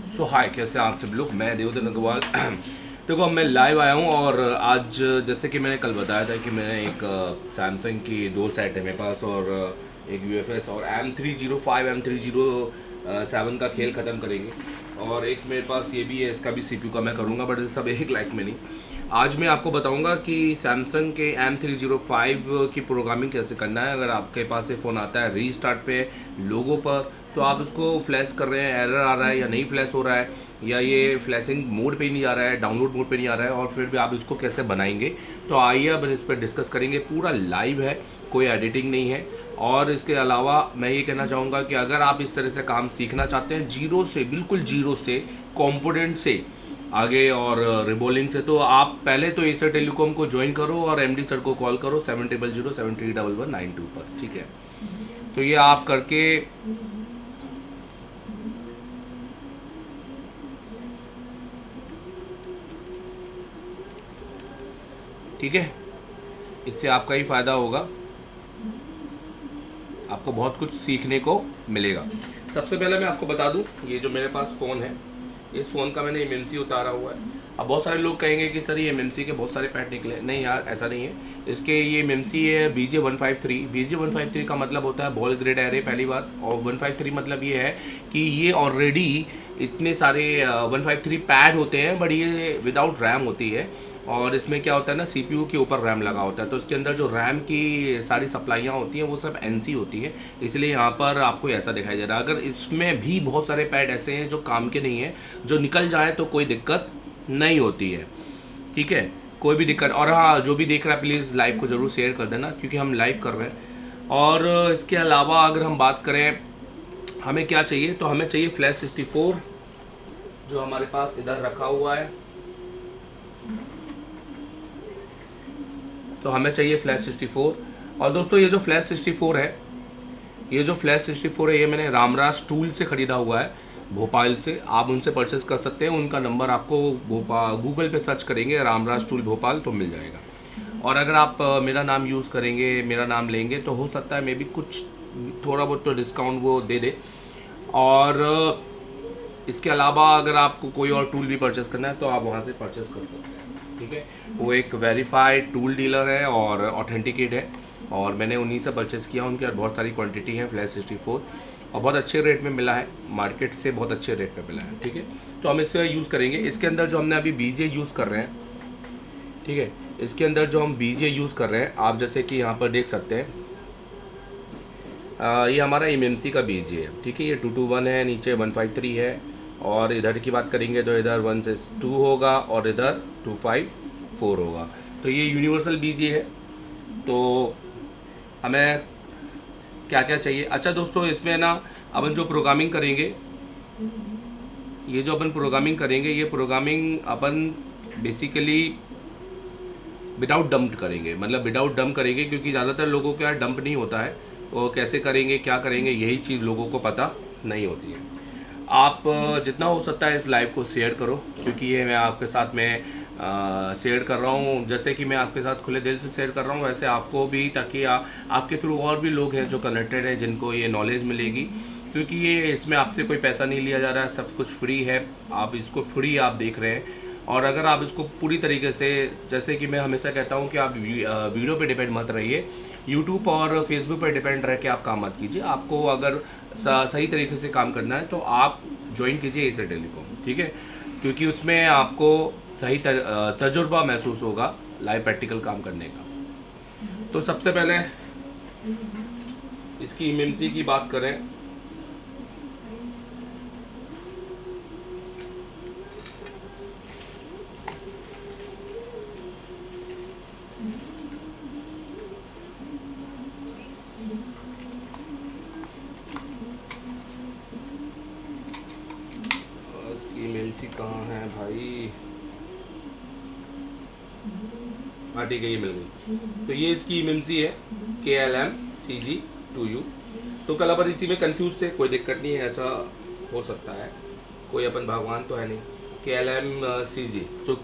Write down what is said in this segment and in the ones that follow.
सो हाय, कैसे हैं आप सब लोग। मैं देवदत्त अग्रवाल। देखो, अब मैं लाइव आया हूँ और आज जैसे कि मैंने कल बताया था कि मैंने एक सैमसंग की दो सेट है मेरे पास और एक यूएफएस और M305 M307 का खेल ख़त्म करेंगे। और एक मेरे पास ये भी है, इसका भी सीपीयू का मैं करूँगा, बट सब एक लाइक में नहीं। आज मैं आपको बताऊंगा कि सैमसंग के M305 की प्रोग्रामिंग कैसे करना है। अगर आपके पास ये फ़ोन आता है रीस्टार्ट पे लोगो पर, तो आप उसको फ्लैश कर रहे हैं, एरर आ रहा है या नहीं फ्लैश हो रहा है, या ये फ्लैशिंग मोड पे नहीं आ रहा है, डाउनलोड मोड पे नहीं आ रहा है, और फिर भी आप इसको कैसे बनाएंगे। तो आइए अब इस पर डिस्कस करेंगे। पूरा लाइव है, कोई एडिटिंग नहीं है। और इसके अलावा मैं ये कहना चाहूँगा कि अगर आप इस तरह से काम सीखना चाहते हैं, जीरो से, बिल्कुल जीरो से, कंपोनेंट से आगे और रिबोलिंग से, तो आप पहले तो एसर टेलीकॉम को ज्वाइन करो और एमडी सर को कॉल करो 7007311192 पर। ठीक है, तो ये आप करके ठीक है, इससे आपका ही फ़ायदा होगा, आपको बहुत कुछ सीखने को मिलेगा। सबसे पहले मैं आपको बता दूं, ये जो मेरे पास फ़ोन है, इस फ़ोन का मैंने एमएमसी उतारा हुआ है। अब बहुत सारे लोग कहेंगे कि सर ये एमएमसी के बहुत सारे पैड निकले। नहीं यार, ऐसा नहीं है। इसके ये एमएमसी है BJ153। BJ153 का मतलब होता है बॉल ग्रेड एरे, पहली बात। और 153 मतलब ये है कि ये ऑलरेडी इतने सारे 153 पैड होते हैं, बट ये विदाउट रैम होती है। और इसमें क्या होता है ना, सीपीयू के ऊपर रैम लगा होता है, तो इसके अंदर जो रैम की सारी सप्लाइयाँ होती हैं वो सब एनसी होती है, इसलिए यहाँ पर आपको ऐसा दिखाई दे रहा है। अगर इसमें भी बहुत सारे पैड ऐसे हैं जो काम के नहीं है, जो निकल जाए तो कोई दिक्कत नहीं होती है। ठीक है, कोई भी दिक्कत। और हाँ, जो भी देख रहा है प्लीज़ लाइव को ज़रूर शेयर कर देना, क्योंकि हम लाइव कर रहे हैं। और इसके अलावा अगर हम बात करें हमें क्या चाहिए, तो हमें चाहिए फ्लैश 64, जो हमारे पास इधर रखा हुआ है। तो हमें चाहिए फ्लैश 64। और दोस्तों, ये जो फ्लैश 64 है, ये मैंने रामराज टूल से ख़रीदा हुआ है, भोपाल से। आप उनसे परचेस कर सकते हैं, उनका नंबर आपको गूगल पे सर्च करेंगे रामराज टूल भोपाल तो मिल जाएगा। और अगर आप मेरा नाम यूज़ करेंगे, मेरा नाम लेंगे, तो हो सकता है मे भी कुछ थोड़ा बहुत तो डिस्काउंट वो दे दे। और इसके अलावा अगर आपको कोई और टूल भी परचेस करना है तो आप वहाँ से परचेस कर सकते हैं। ठीक है, वो एक वेरीफाइड टूल डीलर है और ऑथेंटिकेट है, और मैंने उन्हीं से परचेस किया। उनके बहुत सारी क्वांटिटी है फ्लैश 64, और बहुत अच्छे रेट में मिला है, मार्केट से बहुत अच्छे रेट में मिला है। ठीक है, तो हम इसे यूज़ करेंगे। इसके अंदर जो हमने अभी बीजे यूज़ कर रहे हैं, ठीक है, इसके अंदर जो हम बीजे यूज़ कर रहे हैं, आप जैसे कि यहाँ पर देख सकते हैं, ये हमारा एमएमसी का बीजे है। ठीक है, ये 221 है, नीचे 153 है, और इधर की बात करेंगे तो इधर 162 होगा और इधर 254 होगा। तो ये यूनिवर्सल बीजे है। तो हमें क्या क्या चाहिए। अच्छा दोस्तों, इसमें ना अपन जो प्रोग्रामिंग करेंगे, ये प्रोग्रामिंग अपन बेसिकली विदाउट डंप करेंगे, मतलब विदाउट डंप करेंगे, क्योंकि ज़्यादातर लोगों को यार डंप नहीं होता है। वो कैसे करेंगे, क्या करेंगे, यही चीज़ लोगों को पता नहीं होती है। आप जितना हो सकता है इस लाइव को शेयर करो, क्योंकि ये मैं आपके साथ में शेयर कर रहा हूँ। जैसे कि मैं आपके साथ खुले दिल से शेयर कर रहा हूँ, वैसे आपको भी, ताकि आपके थ्रू और भी लोग हैं जो कनेक्टेड हैं, जिनको ये नॉलेज मिलेगी। क्योंकि ये इसमें आपसे कोई पैसा नहीं लिया जा रहा है, सब कुछ फ्री है। आप इसको फ्री आप देख रहे हैं। और अगर आप इसको पूरी तरीके से, जैसे कि मैं हमेशा कहता हूँ कि आप वीडियो पे डिपेंड मत रहिए, यूट्यूब और फेसबुक पर डिपेंड रह के आप काम मत कीजिए। आपको अगर सही तरीके से काम करना है तो आप ज्वाइन कीजिए एसर टेलीकॉम। ठीक है, क्योंकि उसमें आपको सही तजुर्बा महसूस होगा लाइव प्रैक्टिकल काम करने का। तो सबसे पहले इसकी एमएमसी की बात करें, इसकी एमएमसी कहाँ है भाई। हाँ ठीक है, ये मिल गई। तो ये इसकी एमएमसी है KLM-CG2U। तो कल अपन इसी में कंफ्यूज थे, कोई दिक्कत नहीं है, ऐसा हो सकता है, कोई अपन भगवान तो है नहीं। KLM-CG, तो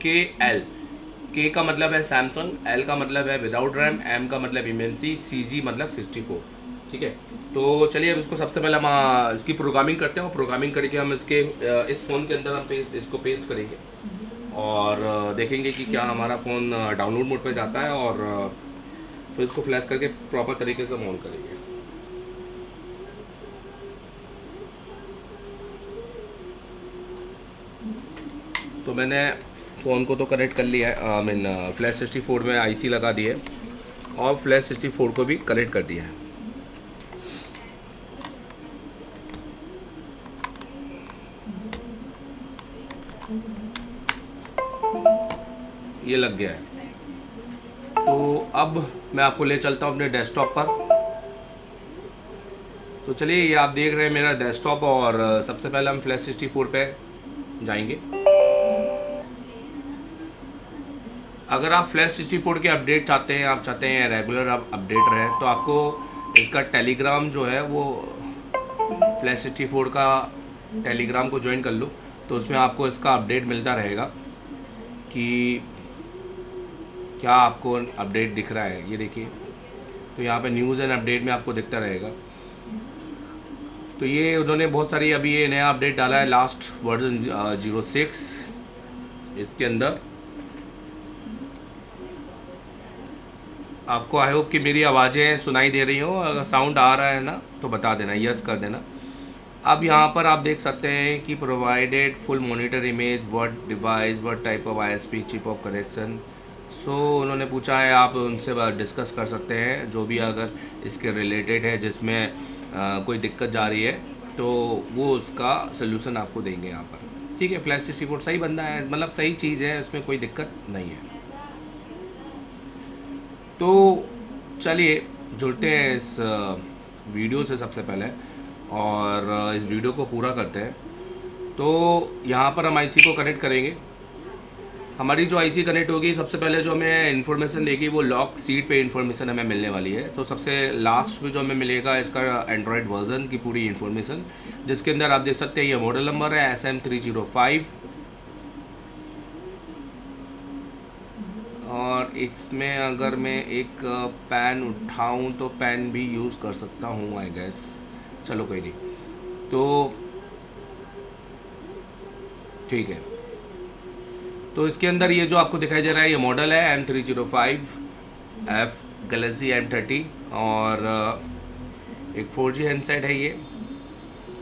K का मतलब है सैमसंग, L का मतलब है विदाउट रैम, M का मतलब एमएमसी, CG मतलब 64। ठीक है, तो तो चलिए अब इसको सबसे पहले हम इसकी प्रोग्रामिंग करते हैं, और प्रोग्रामिंग करके हम इसके इस फ़ोन के अंदर हम इसको पेस्ट करेंगे और देखेंगे कि क्या हमारा फ़ोन डाउनलोड मोड पे जाता है, और तो इसको फ्लैश करके प्रॉपर तरीके से ऑन करेंगे। तो मैंने फ़ोन को तो कनेक्ट कर लिया है, आई मीन फ्लैश 64 में आईसी लगा दी है और फ्लैश 64 को भी कनेक्ट कर दिया है। ये लग गया है। तो अब मैं आपको ले चलता हूँ अपने डेस्कटॉप पर। तो चलिए ये आप देख रहे हैं मेरा डेस्कटॉप, और सबसे पहले हम फ्लैश 64 पे जाएंगे। अगर आप फ्लैश 64 के अपडेट चाहते हैं, आप चाहते हैं रेगुलर अपडेट रहे, तो आपको इसका टेलीग्राम जो है वो फ्लैश 64 का टेलीग्राम को ज्वाइन कर लो, तो उसमें आपको इसका अपडेट मिलता रहेगा कि क्या आपको अपडेट दिख रहा है। ये देखिए, तो यहाँ पे न्यूज़ एंड अपडेट में आपको दिखता रहेगा। तो ये उन्होंने बहुत सारी अभी ये नया अपडेट डाला है, लास्ट वर्जन 06 इसके अंदर। आपको आई होप कि मेरी आवाज़ें सुनाई दे रही हो, अगर साउंड आ रहा है ना तो बता देना, यस कर देना। अब यहाँ पर आप देख सकते हैं कि provided full monitor image, what device, what type of ISP, chip of connection. So उन्होंने पूछा है, आप उनसे डिस्कस कर सकते हैं जो भी अगर इसके रिलेटेड है, जिसमें कोई दिक्कत जा रही है तो वो उसका सलूशन आपको देंगे यहाँ पर। ठीक है, फ्लैश 64 सही बंदा है, मतलब सही चीज़ है, उसमें कोई दिक्कत नहीं है। तो चलिए जुड़ते हैं इस वीडियो से सबसे पहले, और इस वीडियो को पूरा करते हैं। तो यहाँ पर हम आईसी को कनेक्ट करेंगे। हमारी जो आईसी कनेक्ट होगी, सबसे पहले जो हमें इन्फॉर्मेशन देगी वो लॉक सीट पे इन्फॉर्मेशन हमें मिलने वाली है। तो सबसे लास्ट में जो हमें मिलेगा इसका एंड्रॉयड वर्जन की पूरी इन्फॉर्मेशन, जिसके अंदर आप देख सकते हैं ये मॉडल नंबर है SM305, और इसमें अगर मैं एक पेन उठाऊं तो पेन भी यूज़ कर सकता हूं आई गेस, चलो कोई नहीं। तो ठीक है, तो इसके अंदर ये जो आपको दिखाई दे रहा है ये मॉडल है M305F गैलेक्सी M30, और एक 4G हैंडसेट है ये।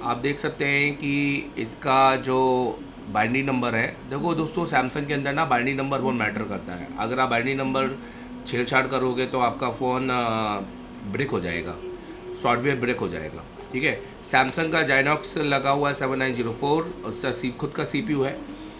आप देख सकते हैं कि इसका जो बाइंडिंग नंबर है, देखो दोस्तों सैमसंग के अंदर ना बाइंडिंग नंबर बहुत मैटर करता है। अगर आप बाइंडिंग नंबर छेड़छाड़ करोगे तो आपका फ़ोन ब्रेक हो जाएगा, सॉफ्टवेयर ब्रेक हो जाएगा। ठीक है, सैमसंग का जाइनॉक्स लगा हुआ है 7904, उसका खुद का CPU है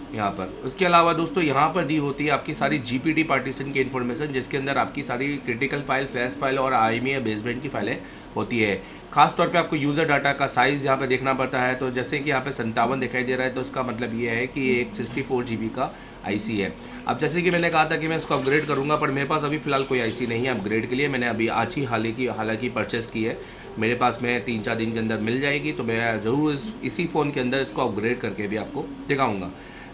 यहाँ पर। उसके अलावा दोस्तों यहाँ पर दी होती है आपकी सारी GPD पार्टीशन की इन्फॉर्मेशन, जिसके अंदर आपकी सारी क्रिटिकल फाइल, फ्लैश फाइल और IMEI बेसबैंड की फाइलें होती है। खास तौर पे आपको यूज़र डाटा का साइज़ यहाँ पे देखना पड़ता है। तो जैसे कि यहाँ पे 57 दिखाई दे रहा है, तो उसका मतलब ये है कि ये एक 64 GB का IC है। अब जैसे कि मैंने कहा था कि मैं इसको अपग्रेड करूँगा, पर मेरे पास अभी फ़िलहाल कोई IC नहीं है अपग्रेड के लिए। मैंने अभी आज ही हालांकि परचेज़ की है, मेरे पास में 3-4 दिन के अंदर मिल जाएगी। तो मैं ज़रूर इसी फ़ोन के अंदर इसको अपग्रेड करके भी आपको दिखाऊँगा।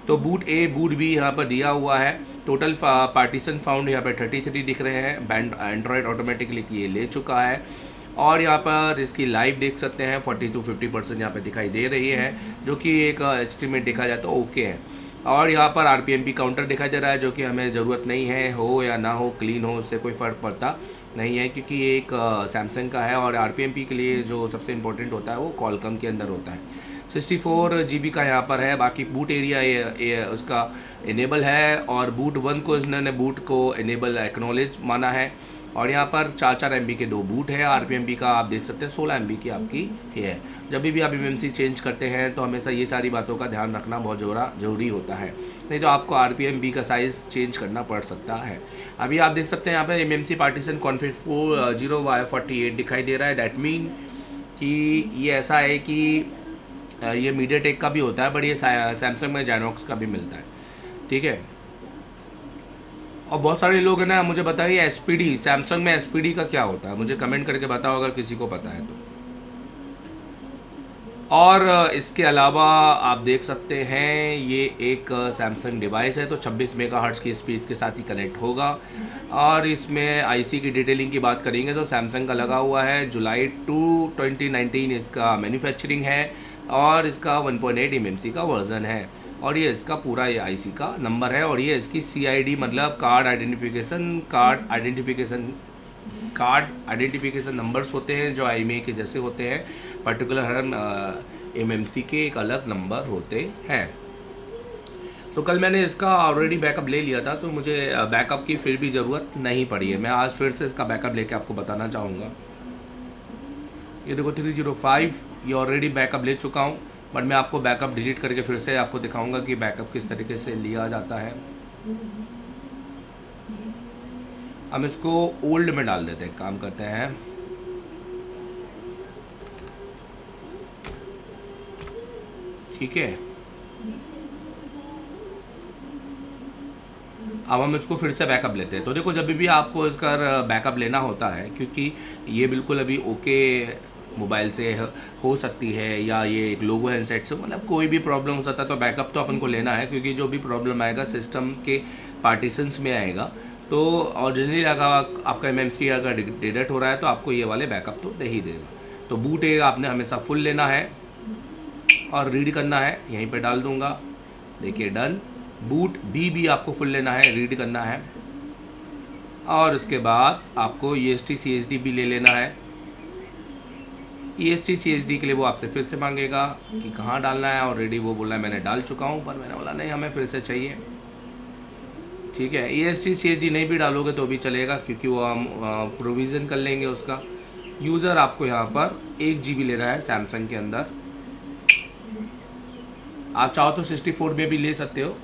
तो बूट A बूट B यहाँ पर दिया हुआ है। टोटल पार्टीशन फाउंड यहाँ पर 33 दिख रहे हैं। बैंड एंड्रॉयड ऑटोमेटिकली ये ले चुका है, और यहाँ पर इसकी लाइव देख सकते हैं 40 to 50% यहाँ पे दिखाई दे रही है, जो कि एक एस्टिमेट देखा जाए तो ओके है। और यहाँ पर RPMP काउंटर दिखाई दे रहा है, जो कि हमें ज़रूरत नहीं है, हो या ना हो, क्लीन हो, उससे कोई फ़र्क पड़ता नहीं है, क्योंकि ये एक सैमसंग का है। और RPMP के लिए जो सबसे इम्पोर्टेंट होता है वो कॉलकम के अंदर होता है। 64 GB का यहाँ पर है। बाकी बूट एरिया ये उसका इनेबल है, और बूट 1 को इन्होंने बूट को इनेबल एक्नॉलेज माना है। और यहाँ पर 4-4 MB के 2 बूट है। RPMP का आप देख सकते हैं 16 MB की आपकी है। जब भी आप MMC चेंज करते हैं तो हमेशा ये सारी बातों का ध्यान रखना बहुत ज़रूरी होता है, नहीं तो आपको RPMP का साइज़ चेंज करना पड़ सकता है। अभी आप देख सकते हैं यहाँ पर MMC पार्टीशन कॉन्फिग 40Y48 दिखाई दे रहा है। डैट मीन कि ये ऐसा है कि ये मीडियाटेक का भी होता है, बट ये सैमसंग में जाइनॉक्स का भी मिलता है। ठीक है, और बहुत सारे लोग हैं ना, मुझे बताइए SPD, सैमसंग में SPD का क्या होता है, मुझे कमेंट करके बताओ अगर किसी को पता है तो। और इसके अलावा आप देख सकते हैं ये एक सैमसंग डिवाइस है, तो 26 मेगाहर्ट्ज़ की स्पीड के साथ ही कनेक्ट होगा। और इसमें आईसी की डिटेलिंग की बात करेंगे तो सैमसंग का लगा हुआ है जुलाई 2 2019 इसका मैन्युफैक्चरिंग है, और इसका 1.8 MMC का वर्जन है, और ये इसका पूरा ये आईसी का नंबर है, और ये इसकी CID मतलब कार्ड आइडेंटिफिकेशन नंबर्स होते हैं जो IMEI के जैसे होते हैं। पर्टिकुलर हर MMC के एक अलग नंबर होते हैं। तो कल मैंने इसका ऑलरेडी बैकअप ले लिया था, तो मुझे बैकअप की फिर भी ज़रूरत नहीं पड़ी है। मैं आज फिर से इसका बैकअप लेके आपको बताना चाहूँगा। ये देखो 305, ये ऑलरेडी बैकअप ले चुका हूँ, बट मैं आपको बैकअप डिलीट करके फिर से आपको दिखाऊंगा कि बैकअप किस तरीके से लिया जाता है। हम इसको ओल्ड में डाल देते हैं, काम करते हैं। ठीक है, अब हम इसको फिर से बैकअप लेते हैं। तो देखो जब भी आपको इसका बैकअप लेना होता है, क्योंकि ये बिल्कुल अभी ओके मोबाइल से हो सकती है, या ये एक लोगो हैंडसेट से, मतलब कोई भी प्रॉब्लम हो सकता है, तो बैकअप तो अपन को लेना है, क्योंकि जो भी प्रॉब्लम आएगा सिस्टम के पार्टीशंस में आएगा। तो ओरिजिनली अगर आपका MMC अगर डिटेक्ट हो रहा है तो आपको ये वाले बैकअप तो दे ही देगा। तो बूट एरिया आपने हमेशा फुल लेना है और रीड करना है, यहीं पे डाल दूंगा, देखिए डन। बूट भी आपको फुल लेना है, रीड करना है, और उसके बाद आपको EST CSD भी ले लेना है। EST CSD के लिए वो आपसे फिर से मांगेगा कि कहाँ डालना है, ऑलरेडी वो बोला है मैंने डाल चुका हूँ, पर मैंने बोला नहीं हमें फिर से चाहिए। ठीक है, EST CSD नहीं भी डालोगे तो भी चलेगा, क्योंकि वो हम प्रोविज़न कर लेंगे उसका। यूज़र आपको यहाँ पर 1 GB लेना है सैमसंग के अंदर। आप चाहो तो 64 में भी ले सकते हो,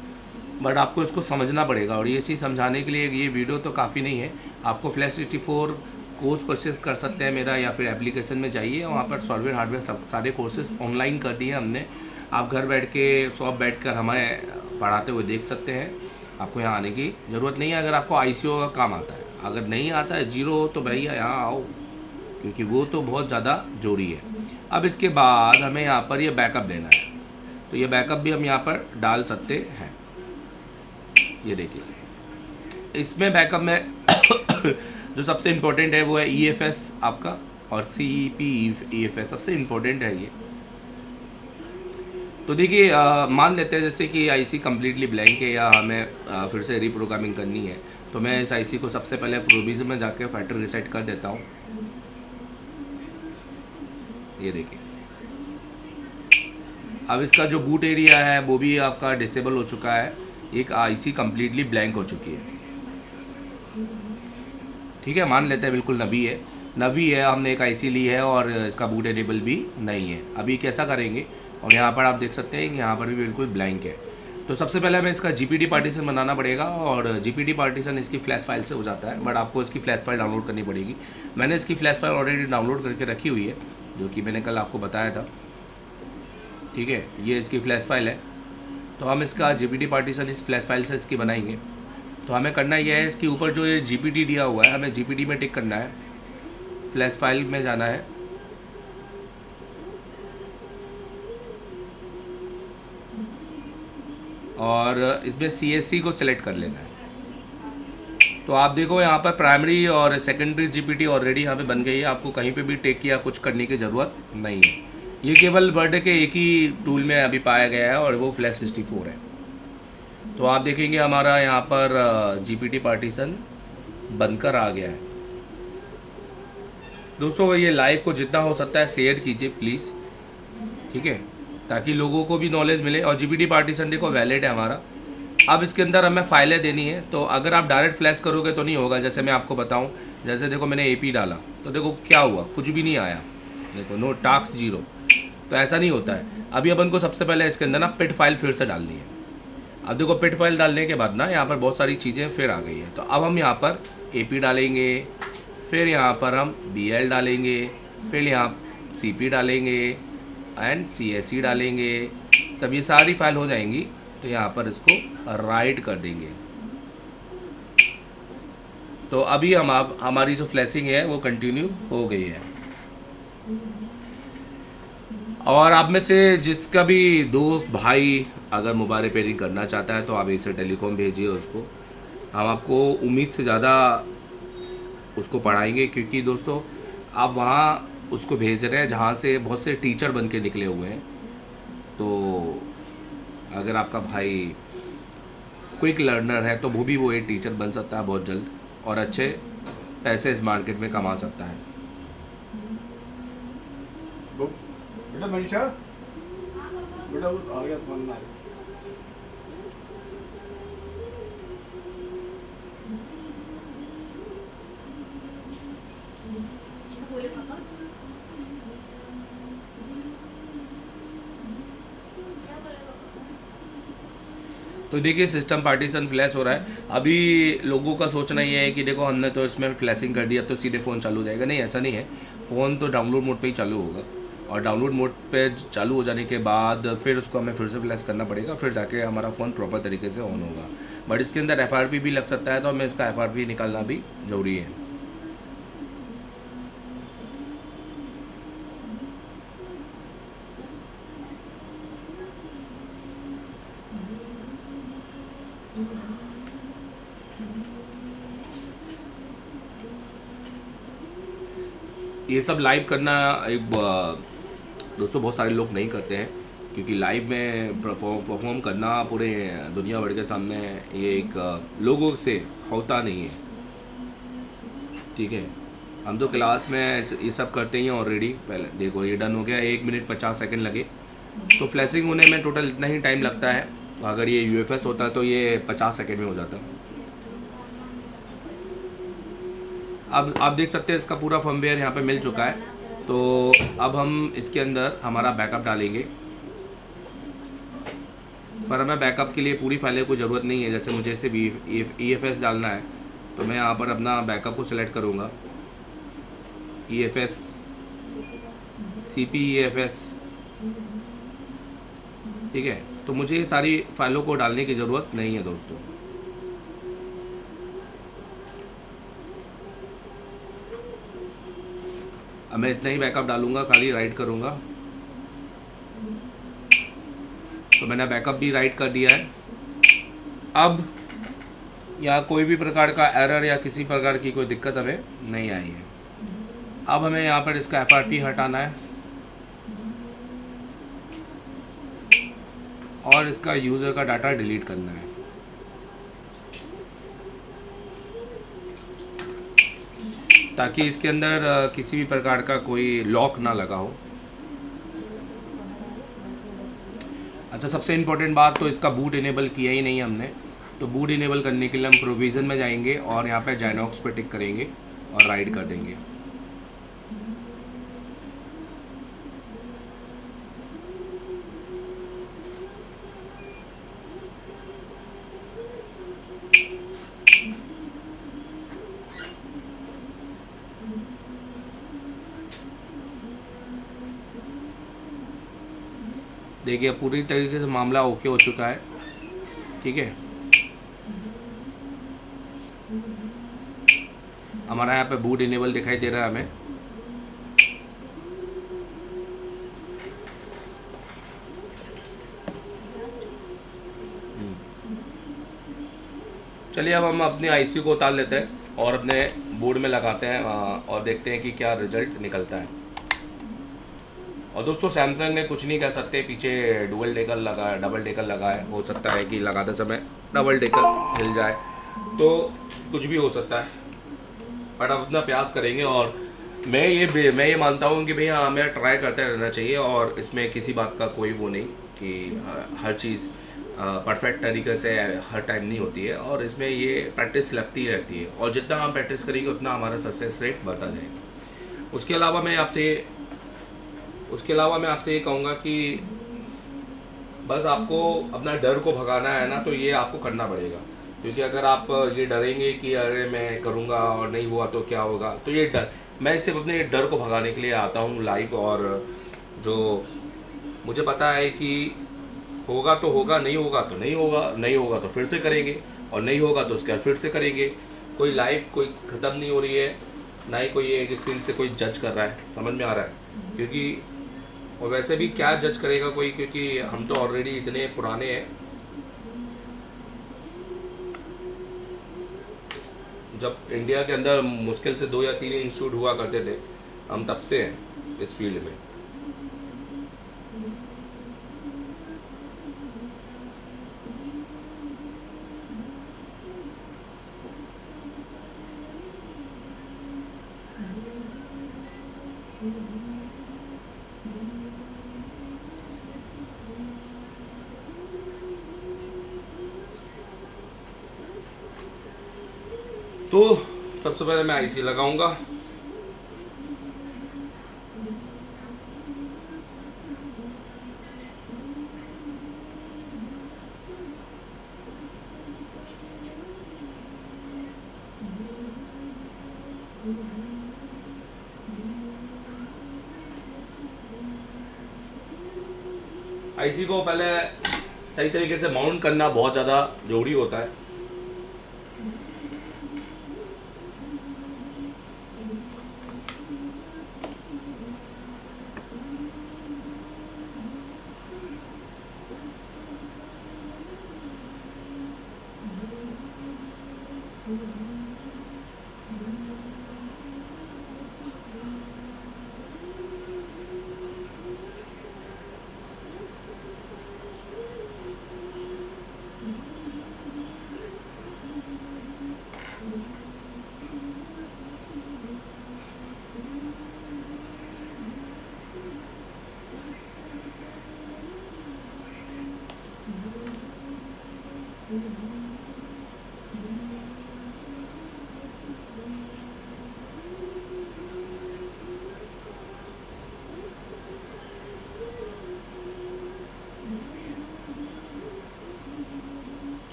बट आपको इसको समझना पड़ेगा, और ये चीज़ समझाने के लिए ये वीडियो तो काफ़ी नहीं है। आपको फ्लैश 64 कोर्स परचेज कर सकते हैं मेरा, या फिर एप्लीकेशन में जाइए, वहाँ पर सॉफ्टवेयर हार्डवेयर सब सारे कोर्सेज ऑनलाइन कर दिए हमने। आप घर बैठ के शॉप बैठ कर हमें पढ़ाते हुए देख सकते हैं, आपको यहाँ आने की ज़रूरत नहीं है। अगर आपको ICO का काम आता है, अगर नहीं आता है, जीरो हो, तो भैया यहाँ आओ, क्योंकि वो तो बहुत ज़्यादा ज़रूरी है। अब इसके बाद हमें यहाँ पर ये बैकअप लेना है, तो ये बैकअप भी हम यहाँ पर डाल सकते हैं। ये देखिए, इसमें बैकअप में जो सबसे इम्पोर्टेंट है वो है EFS आपका, और CEP सबसे इम्पोर्टेंट है ये। तो देखिए मान लेते हैं जैसे कि IC कम्प्लीटली ब्लैंक है, या हमें फिर से रीप्रोग्रामिंग करनी है, तो मैं इस IC को सबसे पहले प्रोविज़न में जाके फैक्ट्री रीसेट कर देता हूँ। ये देखिए, अब इसका जो बूट एरिया है वो भी आपका डिसेबल हो चुका है, एक IC कम्प्लीटली ब्लैंक हो चुकी है। ठीक है, मान लेते हैं बिल्कुल नवी है, हमने एक IC ली है और इसका बूट एनेबल भी नहीं है। अभी कैसा करेंगे, और यहाँ पर आप देख सकते हैं कि यहाँ पर भी बिल्कुल ब्लैंक है। तो सबसे पहले हमें इसका GPD पार्टीशन बनाना पड़ेगा, और GPD पार्टीशन इसकी फ्लैश फाइल से हो जाता है, बट आपको इसकी फ्लैश फाइल डाउनलोड करनी पड़ेगी। मैंने इसकी फ्लैश फाइल ऑलरेडी डाउनलोड करके रखी हुई है, जो कि मैंने कल आपको बताया था। ठीक है, ये इसकी फ्लैश फाइल है। तो हम इसका GPD पार्टीशन इस फ्लैश फाइल से इसकी बनाएंगे। तो हमें करना यह है, इसके ऊपर जो ये GPD दिया हुआ है, हमें GPD में टिक करना है, फ्लैश फाइल में जाना है, और इसमें CSC को सिलेक्ट कर लेना है। तो आप देखो यहाँ पर प्राइमरी और सेकेंडरी GPD ऑलरेडी यहाँ पे बन गई है, आपको कहीं पे भी टेक या कुछ करने की ज़रूरत नहीं है। ये केवल वर्ड के एक ही टूल में अभी पाया गया है, और वो फ्लैश 64 है। तो आप देखेंगे हमारा यहाँ पर GPD पार्टीशन बनकर आ गया है। दोस्तों ये लाइव को जितना हो सकता है शेयर कीजिए प्लीज़, ठीक है, ताकि लोगों को भी नॉलेज मिले। और GPD पार्टीशन देखो वैलिड है हमारा। अब इसके अंदर हमें फाइलें देनी है, तो अगर आप डायरेक्ट फ्लैश करोगे तो नहीं होगा। जैसे मैं आपको बताऊं, जैसे देखो मैंने AP डाला, तो देखो क्या हुआ, कुछ भी नहीं आया, देखो नो टास्क 0। तो ऐसा नहीं होता है। अभी अपन को सबसे पहले इसके अंदर ना पिट फाइल फिर से डालनी है। अब देखो पिट फाइल डालने के बाद ना यहाँ पर बहुत सारी चीज़ें फिर आ गई हैं। तो अब हम यहाँ पर AP डालेंगे, फिर यहाँ पर हम BL डालेंगे, फिर यहाँ CP डालेंगे एंड CSE डालेंगे। सब ये सारी फाइल हो जाएंगी, तो यहाँ पर इसको राइट कर देंगे। तो अभी हमारी जो फ्लैशिंग है वो कंटिन्यू हो गई है। और आप में से जिसका भी दोस्त भाई अगर मोबाइल रिपेयरिंग करना चाहता है तो आप इसे टेलीकॉम भेजिए उसको। हम आपको उम्मीद से ज़्यादा उसको पढ़ाएंगे, क्योंकि दोस्तों आप वहाँ उसको भेज रहे हैं जहाँ से बहुत से टीचर बन के निकले हुए हैं। तो अगर आपका भाई क्विक लर्नर है तो वो एक टीचर बन सकता है बहुत जल्द, और अच्छे पैसे इस मार्केट में कमा सकता है। बेटा मनीषा, बेटा वो आ गया तुम्हारा नाम। तो देखिए सिस्टम पार्टीशन फ्लैश हो रहा है। अभी लोगों का सोचना ये है कि देखो हमने तो इसमें फ्लैशिंग कर दिया तो सीधे फ़ोन चालू हो जाएगा। नहीं, ऐसा नहीं है। फ़ोन तो डाउनलोड मोड पे ही चालू होगा, और डाउनलोड मोड पे चालू हो जाने के बाद फिर उसको हमें फिर से फ्लैश करना पड़ेगा, फिर जाके हमारा फ़ोन प्रॉपर तरीके से ऑन होगा। बट इसके अंदर FRP भी लग सकता है, तो हमें इसका FRP निकालना भी ज़रूरी है। ये सब लाइव करना एक दोस्तों बहुत सारे लोग नहीं करते हैं, क्योंकि लाइव में परफॉर्म करना पूरे दुनिया भर के सामने ये एक लोगों से होता नहीं है। ठीक है, हम तो क्लास में ये सब करते ही हैं ऑलरेडी। पहले देखो ये डन हो गया, 1 मिनट 50 सेकंड लगे। तो फ्लैशिंग होने में टोटल इतना ही टाइम लगता है। अगर ये UFS होता तो ये 50 सेकंड में हो जाता। अब आप देख सकते हैं इसका पूरा फर्मवेयर यहाँ पे मिल चुका है। तो अब हम इसके अंदर हमारा बैकअप डालेंगे, पर हमें बैकअप के लिए पूरी फाइलें कोई ज़रूरत नहीं है। जैसे मुझे सिर्फ EFS डालना है, तो मैं यहाँ पर अपना बैकअप को सिलेक्ट करूँगा, EFS CPEFS। ठीक है, तो मुझे ये सारी फाइलों को डालने की ज़रूरत नहीं है दोस्तों। अब मैं इतना ही बैकअप डालूंगा, खाली राइट करूँगा। तो मैंने बैकअप भी राइट कर दिया है। अब यहाँ कोई भी प्रकार का एरर या किसी प्रकार की कोई दिक्कत हमें नहीं आई है। अब हमें यहाँ पर इसका FRP हटाना है और इसका यूज़र का डाटा डिलीट करना है। ताकि इसके अंदर किसी भी प्रकार का कोई लॉक ना लगा हो। अच्छा, सबसे इम्पोर्टेंट बात, तो इसका बूट इनेबल किया ही नहीं हमने। तो बूट इनेबल करने के लिए हम प्रोविज़न में जाएंगे और यहाँ पे जाइनॉक्स पे टिक करेंगे और राइट कर देंगे। देखिए पूरी तरीके से मामला ओके हो चुका है। ठीक है, हमारा यहाँ पे बूट इनेबल दिखाई दे रहा है हमें। चलिए अब हम अपनी IC को उतार लेते हैं और अपने बोर्ड में लगाते हैं और देखते हैं कि क्या रिजल्ट निकलता है। और दोस्तों सैमसंग ने कुछ नहीं कह सकते, पीछे डबल डेकर लगा है। हो सकता है कि लगाते समय डबल डेकर हिल जाए, तो कुछ भी हो सकता है। बट अब अपना प्रयास करेंगे, और मैं ये मानता हूँ कि भैया हमें ट्राई करते रहना चाहिए, और इसमें किसी बात का कोई वो नहीं कि हर चीज़ परफेक्ट तरीके से हर टाइम नहीं होती है। और इसमें ये प्रैक्टिस लगती रहती है, और जितना हम प्रैक्टिस करेंगे उतना हमारा सक्सेस रेट बढ़ता जाएगा। उसके अलावा मैं आपसे ये कहूँगा कि बस आपको अपना डर को भगाना है ना, तो ये आपको करना पड़ेगा। क्योंकि अगर आप ये डरेंगे कि अरे मैं करूँगा और नहीं हुआ तो क्या होगा, तो ये डर, मैं सिर्फ अपने डर को भगाने के लिए आता हूँ लाइव। और जो मुझे पता है कि होगा तो होगा, नहीं होगा तो नहीं होगा, नहीं होगा तो फिर से करेंगे, और नहीं होगा तो उसके बाद फिर से करेंगे। कोई लाइफ कोई ख़त्म नहीं हो रही है, ना ही कोई एक स्किल से कोई जज कर रहा है। समझ में आ रहा है? क्योंकि और वैसे भी क्या जज करेगा कोई, क्योंकि हम तो ऑलरेडी इतने पुराने हैं। जब इंडिया के अंदर मुश्किल से 2 या 3 इंस्टीट्यूट हुआ करते थे, हम तब से हैं इस फील्ड में। तो सबसे पहले मैं आईसी लगाऊंगा। आईसी को पहले सही तरीके से माउंट करना बहुत ज़्यादा ज़रूरी होता है।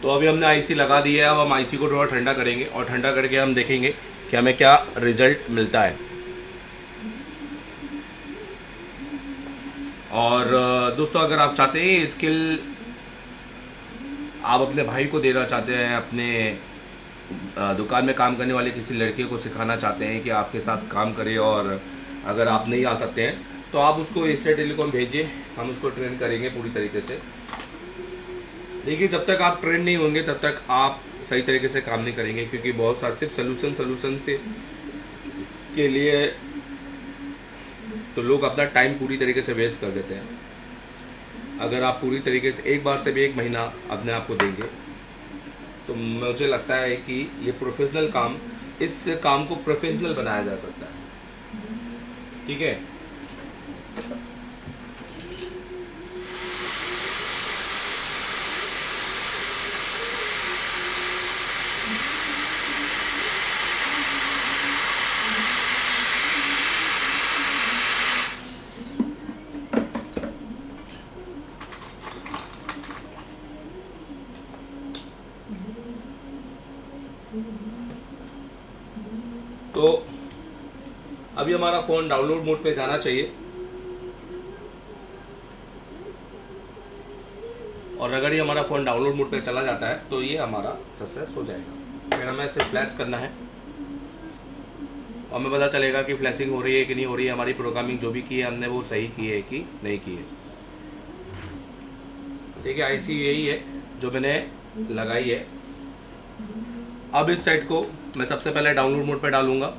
तो अभी हमने आईसी लगा दी है। अब हम आईसी को थोड़ा ठंडा करेंगे और ठंडा करके हम देखेंगे कि हमें क्या रिजल्ट मिलता है। और दोस्तों, अगर आप चाहते हैं स्किल आप अपने भाई को देना चाहते हैं, अपने दुकान में काम करने वाले किसी लड़के को सिखाना चाहते हैं कि आपके साथ काम करे, और अगर आप नहीं आ सकते हैं तो आप उसको एशिया टेलीकॉम भेजिए, हम उसको ट्रेन करेंगे पूरी तरीके से। देखिए, जब तक आप ट्रेन नहीं होंगे तब तक आप सही तरीके से काम नहीं करेंगे, क्योंकि बहुत सारे सिर्फ सोल्यूशन से के लिए तो लोग अपना टाइम पूरी तरीके से वेस्ट कर देते हैं। अगर आप पूरी तरीके से एक बार से भी 1 महीना अपने आप को देंगे तो मुझे लगता है कि ये प्रोफेशनल काम, इस काम को प्रोफेशनल बनाया जा सकता है। ठीक है। तो अभी हमारा फ़ोन डाउनलोड मोड पे जाना चाहिए, और अगर ये हमारा फ़ोन डाउनलोड मोड पे चला जाता है तो ये हमारा सक्सेस हो जाएगा। फिर हमें इसे फ्लैश करना है और हमें पता चलेगा कि फ्लैशिंग हो रही है कि नहीं हो रही है, हमारी प्रोग्रामिंग जो भी की है हमने वो सही की है कि नहीं की है। ठीक है, आईसी यही है जो मैंने लगाई है। अब इस सेट को मैं सबसे पहले डाउनलोड मोड पे डालूंगा।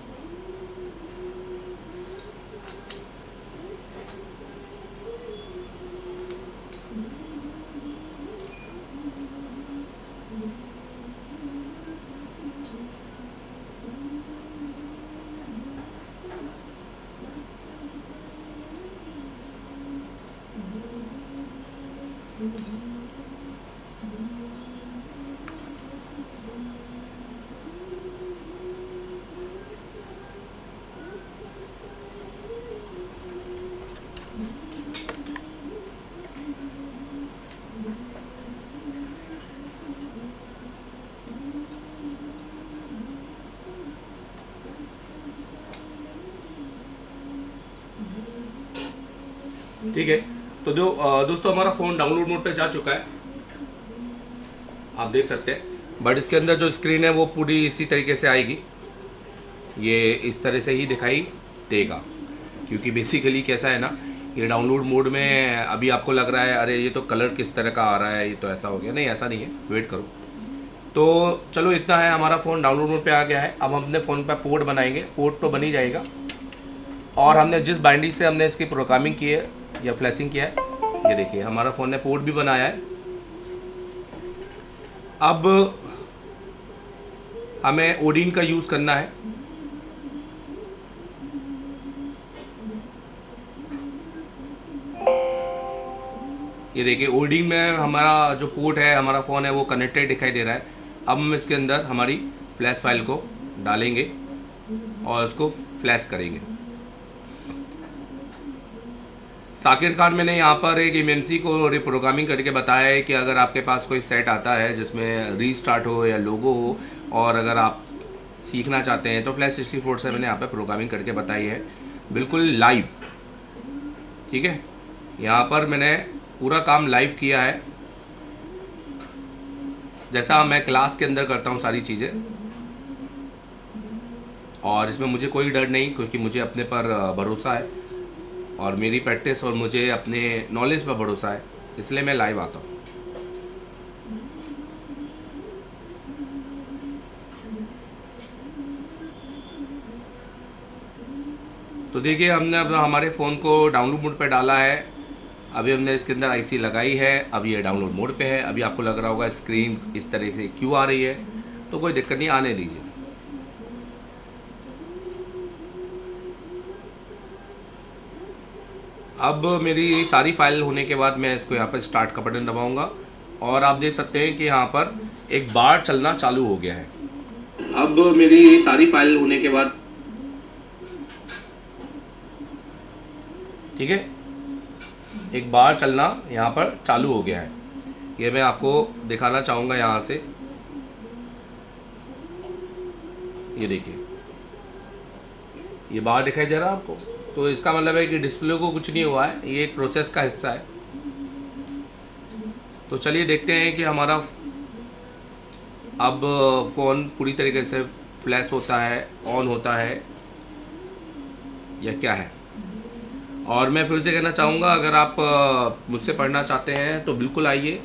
ठीक है। तो दोस्तों हमारा फ़ोन डाउनलोड मोड पे जा चुका है, आप देख सकते हैं। बट इसके अंदर जो स्क्रीन है वो पूरी इसी तरीके से आएगी, ये इस तरह से ही दिखाई देगा। क्योंकि बेसिकली कैसा है ना, ये डाउनलोड मोड में अभी आपको लग रहा है अरे ये तो कलर किस तरह का आ रहा है, ये तो ऐसा हो गया। नहीं, ऐसा नहीं है, वेट करो। तो चलो इतना है, हमारा फ़ोन डाउनलोड मोड पे आ गया है। अब हम अपने फ़ोन पे पोर्ट बनाएंगे, पोर्ट तो बन ही जाएगा। और हमने जिस बाइंडिंग से हमने इसकी प्रोग्रामिंग की है या फ्लैशिंग किया है, ये देखिए हमारा फ़ोन ने पोर्ट भी बनाया है। अब हमें ओडिन का यूज़ करना है। ये देखिए ओडिन में हमारा जो पोर्ट है, हमारा फ़ोन है वो कनेक्टेड दिखाई दे रहा है। अब हम इसके अंदर हमारी फ्लैश फाइल को डालेंगे और उसको फ्लैश करेंगे। साकिर खान मैंने यहाँ पर एक एमएमसी को रिप्रोग्रामिंग करके बताया है कि अगर आपके पास कोई सेट आता है जिसमें रीस्टार्ट हो या लोगो हो और अगर आप सीखना चाहते हैं तो फ्लैश 64 से मैंने यहाँ पर प्रोग्रामिंग करके बताई है, बिल्कुल लाइव। ठीक है, यहाँ पर मैंने पूरा काम लाइव किया है, जैसा मैं क्लास के अंदर करता हूँ सारी चीज़ें। और इसमें मुझे कोई डर नहीं, क्योंकि मुझे अपने पर भरोसा है और मेरी प्रैक्टिस और मुझे अपने नॉलेज पर भरोसा है, इसलिए मैं लाइव आता हूँ। तो देखिए हमने अब हमारे फ़ोन को डाउनलोड मोड पे डाला है। अभी हमने इसके अंदर आईसी लगाई है, अब ये डाउनलोड मोड पे है। अभी आपको लग रहा होगा स्क्रीन इस तरह से क्यों आ रही है, तो कोई दिक्कत नहीं, आने दीजिए। अब मेरी सारी फाइल होने के बाद मैं इसको यहाँ पर स्टार्ट का बटन दबाऊंगा और आप देख सकते हैं कि यहाँ पर एक बार चलना चालू हो गया है। अब मेरी सारी फाइल होने के बाद, ठीक है, एक बार चलना यहाँ पर चालू हो गया है। ये मैं आपको दिखाना चाहूँगा यहाँ से, ये देखिए ये बार दिखाई दे रहा है आपको। तो इसका मतलब है कि डिस्प्ले को कुछ नहीं हुआ है, ये एक प्रोसेस का हिस्सा है। तो चलिए देखते हैं कि हमारा अब फ़ोन पूरी तरीके से फ्लैश होता है, ऑन होता है या क्या है। और मैं फिर से कहना चाहूँगा, अगर आप मुझसे पढ़ना चाहते हैं तो बिल्कुल आइए,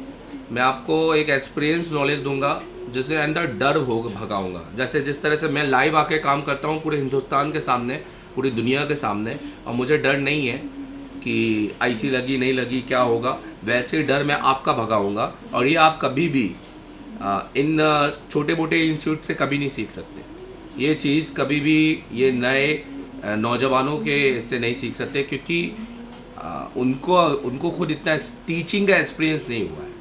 मैं आपको एक एक्सपीरियंस नॉलेज दूंगा जिसके अंदर डर हो भगाऊंगा। जैसे जिस तरह से मैं लाइव आके काम करता हूँ पूरे हिंदुस्तान के सामने, पूरी दुनिया के सामने, और मुझे डर नहीं है कि आईसी लगी नहीं लगी क्या होगा, वैसे डर मैं आपका भगाऊंगा। और ये आप कभी भी इन छोटे मोटे इंस्टीट्यूट से कभी नहीं सीख सकते। ये चीज़ कभी भी ये नए नौजवानों के से नहीं सीख सकते, क्योंकि उनको खुद इतना टीचिंग का एक्सपीरियंस नहीं हुआ है।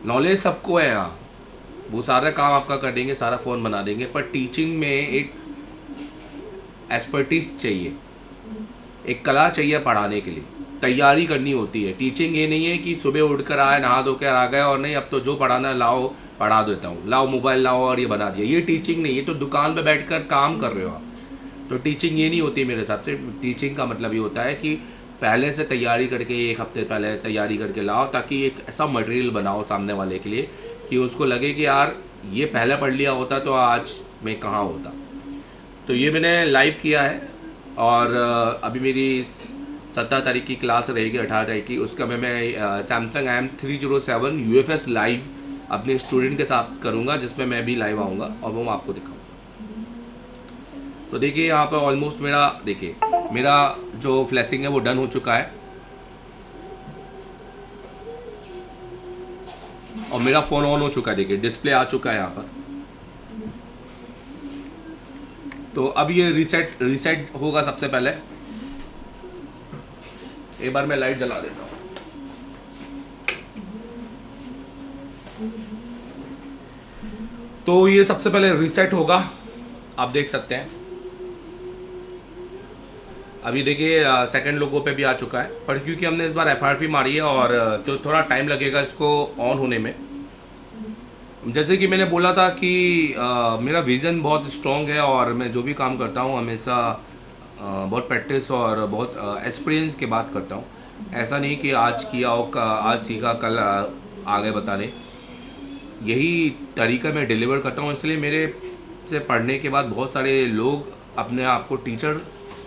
नॉलेज सबको है यहाँ, वो सारा काम आपका कर देंगे, सारा फ़ोन बना देंगे, पर टीचिंग में एक एक्सपर्टीज चाहिए, एक कला चाहिए पढ़ाने के लिए, तैयारी करनी होती है। टीचिंग ये नहीं है कि सुबह उठकर आए, नहा धो कर आ गए और नहीं अब तो जो पढ़ाना लाओ पढ़ा देता हूँ, लाओ मोबाइल लाओ और ये बना दिया। ये टीचिंग नहीं, ये तो दुकान पे बैठकर काम कर रहे हो आप। तो टीचिंग ये नहीं होती मेरे हिसाब से। टीचिंग का मतलब ये होता है कि पहले से तैयारी करके, एक हफ्ते पहले तैयारी करके लाओ, ताकि एक ऐसा मटेरियल बनाओ सामने वाले के लिए कि उसको लगे कि यार ये पहले पढ़ लिया होता तो आज मैं कहाँ होता। तो ये मैंने लाइव किया है। और अभी मेरी 17 तारीख की क्लास रहेगी, 18 तारीख की, उसका मैं सैमसंग M307 UFS लाइव अपने स्टूडेंट के साथ करूँगा, जिसमें मैं भी लाइव आऊँगा और वो आपको दिखाऊँगा। तो देखिए यहाँ पर ऑलमोस्ट मेरा जो फ्लैशिंग है वो डन हो चुका है और मेरा फ़ोन ऑन हो चुका है। देखिए डिस्प्ले आ चुका है यहाँ पर। तो अब ये रीसेट होगा। सबसे पहले एक बार मैं लाइट जला देता हूँ। तो ये सबसे पहले रीसेट होगा, आप देख सकते हैं। अभी देखिए सेकंड लोगो पे भी आ चुका है, पर क्योंकि हमने इस बार FRP मारी है और तो थोड़ा टाइम लगेगा इसको ऑन होने में। जैसे कि मैंने बोला था कि मेरा विज़न बहुत स्ट्रॉन्ग है और मैं जो भी काम करता हूँ हमेशा बहुत प्रैक्टिस और बहुत एक्सपीरियंस के बात करता हूँ। ऐसा नहीं कि आज किया हो आज सीखा कल आगे बताने। यही तरीका मैं डिलीवर करता हूँ, इसलिए मेरे से पढ़ने के बाद बहुत सारे लोग अपने आप को टीचर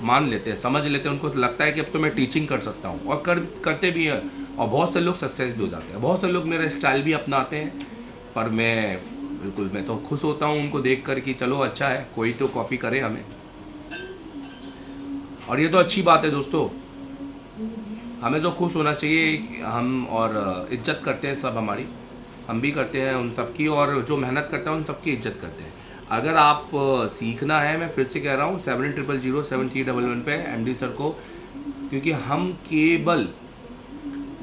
मान लेते हैं, समझ लेते हैं, उनको लगता है कि अब तो मैं टीचिंग कर सकता हूँ, और करते भी हैं। और बहुत से लोग सक्सेस भी हो जाते हैं, बहुत से लोग मेरा स्टाइल भी अपनाते हैं। पर मैं तो खुश होता हूँ उनको देख कर कि चलो अच्छा है, कोई तो कॉपी करे हमें, और ये तो अच्छी बात है दोस्तों। हमें तो खुश होना चाहिए हम, और इज्जत करते हैं सब हमारी, हम भी करते हैं उन सब की, और जो मेहनत करता है उन सब की इज्जत करते हैं। अगर आप सीखना है, मैं फिर से कह रहा हूँ 70000731 पे MD सर को, क्योंकि हम केवल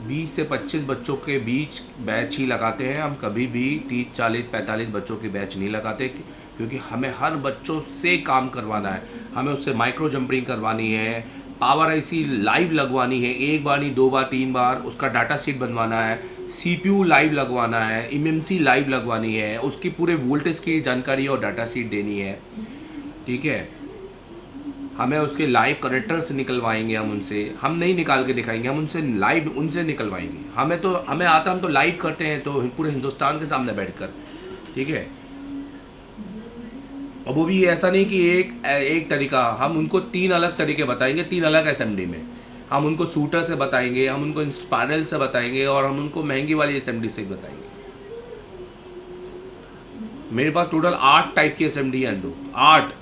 20 से 25 बच्चों के बीच बैच ही लगाते हैं। हम कभी भी 30 40 45 बच्चों के बैच नहीं लगाते, क्योंकि हमें हर बच्चों से काम करवाना है। हमें उससे माइक्रो जंपरिंग करवानी है, पावर आईसी लाइव लगवानी है, 1 बार नहीं 2 बार 3 बार, उसका डाटा शीट बनवाना है, CPU लाइव लगवाना है, MMC लाइव लगवानी है, उसकी पूरे वोल्टेज की जानकारी और डाटा शीट देनी है। ठीक है, हमें उसके लाइव कनेक्टर्स निकलवाएंगे, हम उनसे, हम नहीं निकाल के दिखाएंगे, हम उनसे लाइव उनसे निकलवाएंगे। हमें आता, हम तो लाइव करते हैं, तो पूरे हिंदुस्तान के सामने बैठकर। ठीक है, और वो भी ऐसा नहीं कि एक तरीका, हम उनको 3 अलग तरीके बताएंगे, 3 अलग SMD में। हम उनको शूटर से बताएंगे, हम उनको इंस्पायरल से बताएंगे, और हम उनको महंगी वाली SMD से बताएंगे। मेरे पास टोटल 8 टाइप की SMD है दोस्त, 8।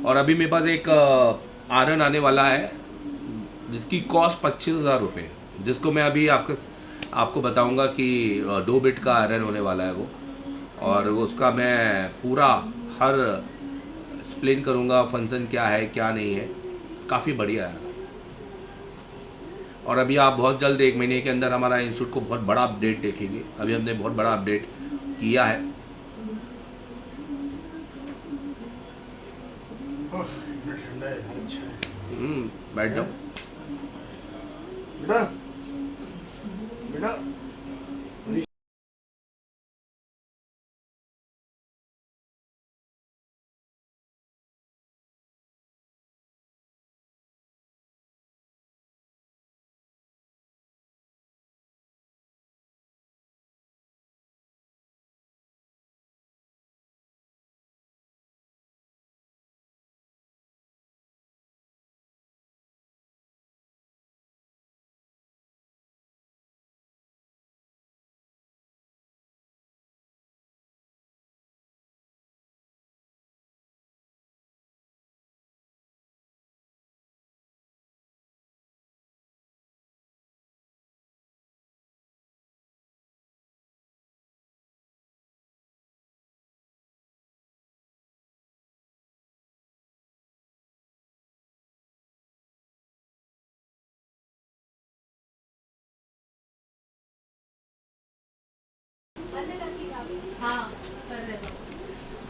और अभी मेरे पास एक आयरन आने वाला है जिसकी कॉस्ट 25,000 रुपये, जिसको मैं अभी आपको बताऊंगा कि 2 बिट का आयरन होने वाला है वो, और उसका मैं पूरा हर एक्सप्लेन करूंगा फंक्शन क्या है क्या नहीं है, काफ़ी बढ़िया है। और अभी आप बहुत जल्द 1 महीने के अंदर हमारा इंस्टीट्यूट को बहुत बड़ा अपडेट देखेंगे। अभी हमने बहुत बड़ा अपडेट किया है। ठंडा है यार, अच्छा है। बैठ जाओ बेटा बेटा।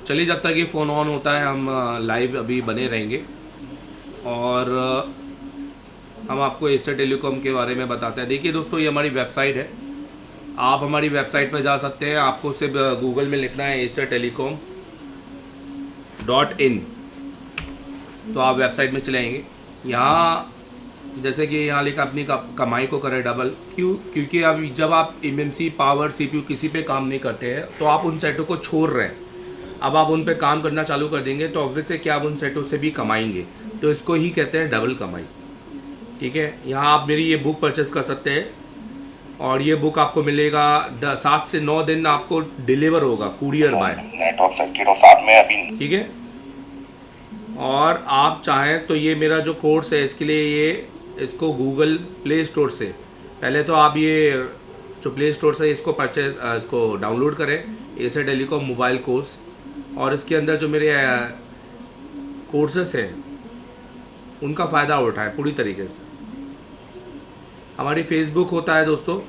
चलिए, जब तक ये फ़ोन ऑन होता है हम लाइव अभी बने रहेंगे, और हम आपको एशिया टेलीकॉम के बारे में बताते हैं। देखिए दोस्तों, ये हमारी वेबसाइट है, आप हमारी वेबसाइट पर जा सकते हैं। आपको सिर्फ गूगल में लिखना है asiatelecom.in, तो आप वेबसाइट में चले आएंगे। यहाँ जैसे कि यहाँ लिखा अपनी कमाई को करें डबल, क्योंकि अब जब आप MMC पावर CPU किसी पे काम नहीं करते हैं, तो आप उन सेटों को छोड़ रहे हैं। अब आप उन पे काम करना चालू कर देंगे, तो ऑब्वियस है कि आप उन सेटों से भी कमाएंगे, तो इसको ही कहते हैं डबल कमाई। ठीक है, यहाँ आप मेरी ये बुक परचेस कर सकते हैं, और ये बुक आपको मिलेगा 7 से 9 दिन आपको डिलीवर होगा कुरियर बाय। नेटवर्क सर्किट और साथ में अभी ठीक है, और आप चाहें तो ये मेरा जो कोर्स है, इसके लिए इसको गूगल प्ले स्टोर से, पहले तो आप ये जो प्ले स्टोर से इसको इसको डाउनलोड करें, एशिया टेलीकॉम मोबाइल कोर्स, और इसके अंदर जो मेरे कोर्सेस हैं उनका फ़ायदा उठाएं पूरी तरीके से। हमारी फेसबुक होता है दोस्तों,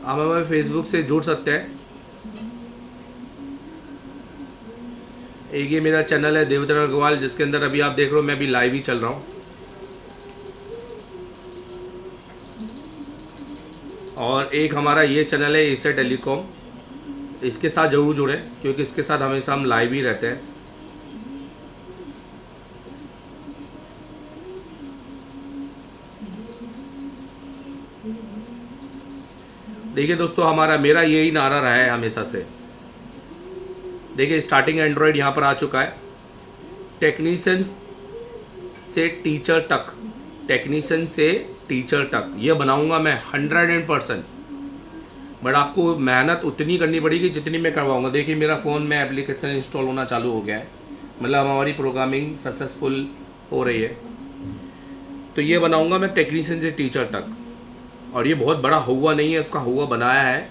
आप हमारे फेसबुक से जुड़ सकते हैं। एक ये मेरा चैनल है देवेंद्र अग्रवाल, जिसके अंदर अभी आप देख रहे हो मैं अभी लाइव ही चल रहा हूँ, और एक हमारा ये चैनल है एशिया टेलीकॉम, इसके साथ ज़रूर जुड़ें, क्योंकि इसके साथ हमेशा हम लाइव ही रहते हैं। देखिए दोस्तों, मेरा यही नारा रहा है हमेशा से। देखिए स्टार्टिंग एंड्रॉयड यहाँ पर आ चुका है, टेक्नीशियन से टीचर तक, टेक्नीशियन से टीचर तक ये बनाऊंगा मैं 100%। बट आपको मेहनत उतनी करनी पड़ेगी जितनी मैं करवाऊंगा। देखिए मेरा फ़ोन में एप्लीकेशन इंस्टॉल होना चालू हो गया है, मतलब हमारी प्रोग्रामिंग सक्सेसफुल हो रही है। तो ये बनाऊंगा मैं टेक्नीशियन से टीचर तक, और ये बहुत बड़ा हुआ नहीं है, उसका हुआ बनाया है।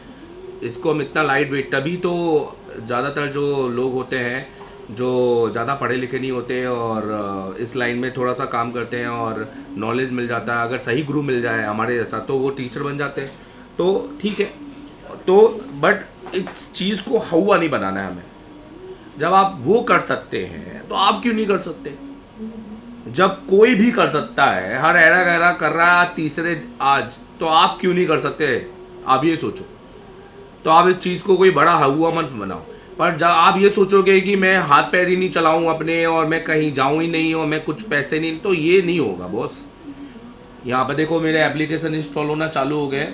इसको हम इतना लाइट वेट, तभी तो ज़्यादातर जो लोग होते हैं जो ज़्यादा पढ़े लिखे नहीं होते और इस लाइन में थोड़ा सा काम करते हैं और नॉलेज मिल जाता है, अगर सही गुरु मिल जाए हमारे जैसा तो वो टीचर बन जाते हैं। तो ठीक है, तो बट इस चीज़ को हुआ नहीं बनाना है हमें। जब आप वो कर सकते हैं तो आप क्यों नहीं कर सकते? जब कोई भी कर सकता है, हर एरा कर रहा है तीसरे आज, तो आप क्यों नहीं कर सकते? आप ये सोचो। तो आप इस चीज़ को कोई बड़ा हुआ मत बनाओ। पर जब आप ये सोचोगे कि मैं हाथ पैर ही नहीं चलाऊं अपने और मैं कहीं जाऊं ही नहीं और मैं कुछ पैसे नहीं, तो ये नहीं होगा बॉस। यहाँ पर देखो मेरे एप्लीकेशन इंस्टॉल होना चालू हो गए।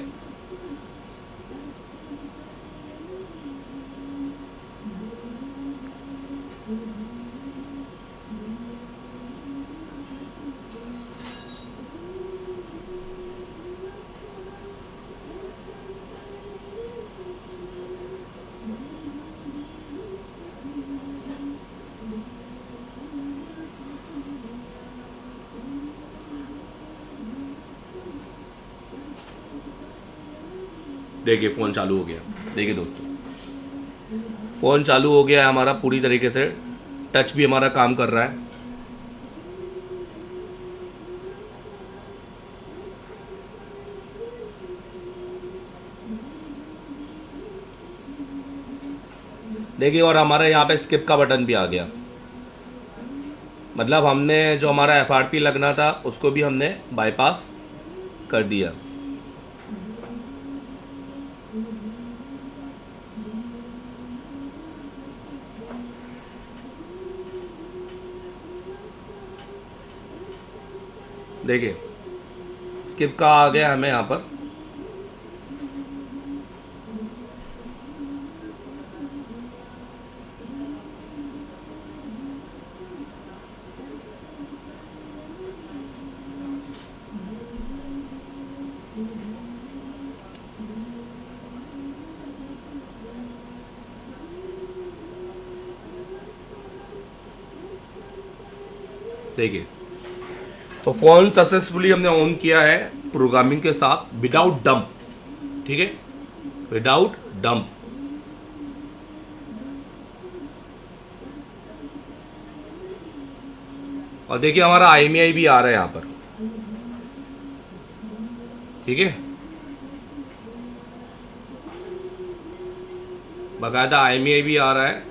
देखिए फ़ोन चालू हो गया। देखिए दोस्तों, फ़ोन चालू हो गया है हमारा पूरी तरीके से, टच भी हमारा काम कर रहा है। देखिए, और हमारे यहाँ पे स्किप का बटन भी आ गया, मतलब हमने जो हमारा FRP लगना था उसको भी हमने बाईपास कर दिया। देखिए स्किप का आ गया हमें यहाँ पर। देखिए तो फ़ोन सक्सेसफुली हमने ऑन किया है प्रोग्रामिंग के साथ, विदाउट डंप। ठीक है, विदाउट डंप। और देखिए हमारा IMEI भी आ रहा है यहाँ पर। ठीक है, बाकायदा IMEI भी आ रहा है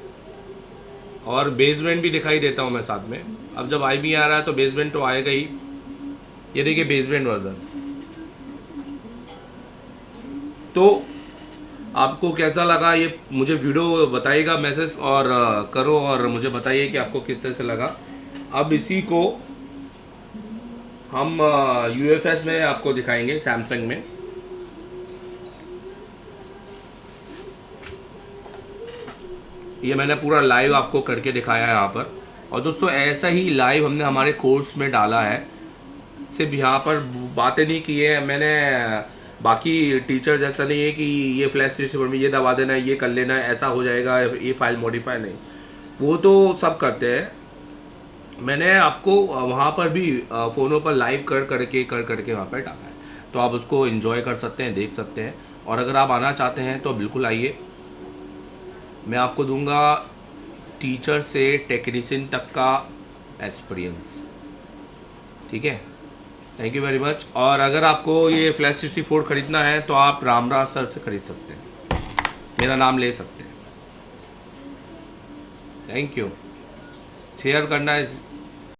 और बेसमेंट भी दिखाई देता हूँ मैं साथ में। अब जब IMEI आ रहा है तो बेसमेंट तो आएगा ही। ये देखिए बेसमेंट वर्जन। तो आपको कैसा लगा ये मुझे वीडियो बताइएगा, मैसेज और करो और मुझे बताइए कि आपको किस तरह से लगा। अब इसी को हम UFS में आपको दिखाएंगे, सैमसंग में। ये मैंने पूरा लाइव आपको करके दिखाया है यहाँ पर। और दोस्तों ऐसा ही लाइव हमने हमारे कोर्स में डाला है, सिर्फ यहाँ पर बातें नहीं की है मैंने। बाकी टीचर जैसा नहीं है कि ये फ्लैश सिस्टम में ये दबा देना है, ये कर लेना है, ऐसा हो जाएगा, ये फाइल मॉडिफाई नहीं, वो तो सब करते हैं। मैंने आपको वहाँ पर भी फ़ोनों पर लाइव कर करके वहाँ पर डाला है, तो आप उसको एंजॉय कर सकते हैं, देख सकते हैं। और अगर आप आना चाहते हैं तो बिल्कुल आइए, मैं आपको दूंगा टीचर से टेक्नीशियन तक का एक्सपीरियंस। ठीक है, थैंक यू वेरी मच। और अगर आपको ये फ्लैश 64 ख़रीदना है तो आप रामराज सर से ख़रीद सकते हैं, मेरा नाम ले सकते हैं। Thank you. शेयर करना इस